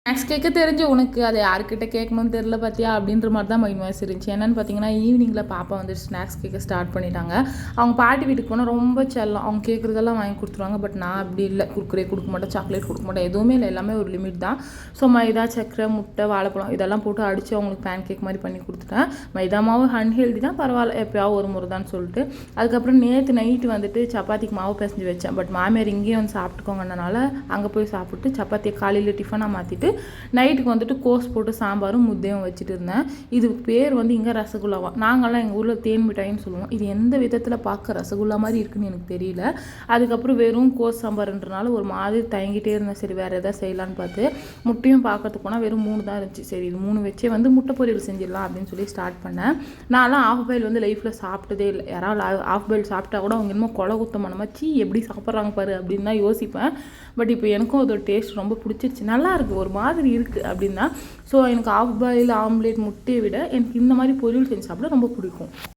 Snacks கேட்க தெரிஞ்சு உனக்கு அதை யார்கிட்ட கேட்கணும்னு தெரில பார்த்தியா அப்படின்ற மாதிரி தான் மைண்ட் வாய்ஸ் இருந்துச்சு. என்னென்னு பார்த்தீங்கன்னா ஈவினிங்கில் பாப்பா வந்துட்டு ஸ்நாக்ஸ் கேட்க ஸ்டார்ட் பண்ணிட்டாங்க. அவங்க பாட்டி வீட்டுக்கு போனால் ரொம்ப செல்லம், அவங்க கேட்குறதெல்லாம் வாங்கி கொடுத்துருவாங்க. பட் நான் அப்படி இல்லை, குர்குரே கொடுக்க மாட்டேன், சாக்லேட் கொடுக்க மாட்டேன், எதுவுமே இல்லை, எல்லாமே ஒரு லிமிட் தான். ஸோ மைதா, சக்கரை, முட்டை, வாழைப்பழம் இதெல்லாம் போட்டு அடித்து அவங்களுக்கு பேன் கேக் மாதிரி பண்ணி கொடுத்துட்டேன். மைதா மாவு அன்ஹெல்தி தான், பரவாயில்ல எப்போயாவது ஒரு முறை தான் சொல்லிட்டு. அதுக்கப்புறம் நேற்று நைட்டு வந்துட்டு சப்பாத்திக்கு மாவு பிசைஞ்சு வச்சேன். பட் மாமியார் இங்கேயே வந்து சாப்பிட்டுக்கோங்கனால அங்கே போய் சாப்பிட்டு சப்பாத்தியை காலையில் டிஃபனாக மாற்றிட்டு நைட்டுக்கு வந்துட்டு கோஸ் போட்டு சாம்பாரும் முத்தையும் வச்சுட்டு இருந்தேன். இது பேர் வந்து இங்கே ரசகுல்லாவா, நாங்கள்லாம் எங்கள் ஊரில் தேன் மிட்டாயின்னு சொல்லுவோம். இது எந்த விதத்தில் பார்க்க ரசகுல்லா மாதிரி இருக்குன்னு எனக்கு தெரியல. அதுக்கப்புறம் வெறும் கோஸ் சாம்பார்ன்றனால ஒரு மாதிரி தயங்கிட்டே இருந்தேன். சரி வேறு எதாவது செய்யலான்னு பார்த்து முட்டையும் பார்க்கறதுக்கு போனால் வெறும் 3 தான் இருந்துச்சு. சரி இது 3 வச்சே வந்து முட்டை பொரியல் செஞ்சிடலாம் அப்படின்னு சொல்லி ஸ்டார்ட் பண்ணேன். நான்லாம் ஆஃப் பாயில் வந்து லைஃப்பில் சாப்பிட்டதே இல்லை. யாராவது ஆஃப் பாயில் சாப்பிட்டா கூட அவங்க இன்னும் கொலை குத்தமான மாதிரி எப்படி சாப்பிட்றாங்க பாரு அப்படின்னு தான் யோசிப்பேன். பட் இப்போ எனக்கும் அதோட டேஸ்ட் ரொம்ப பிடிச்சிருச்சு, நல்லா இருக்குது, ஒரு மாதிரி இருக்குது அப்படின்னா. ஸோ எனக்கு ஆஃப் பாயில், ஆம்லேட், முட்டையை விட எனக்கு இந்த மாதிரி பொரியல் செஞ்சு சாப்பிட ரொம்ப பிடிக்கும்.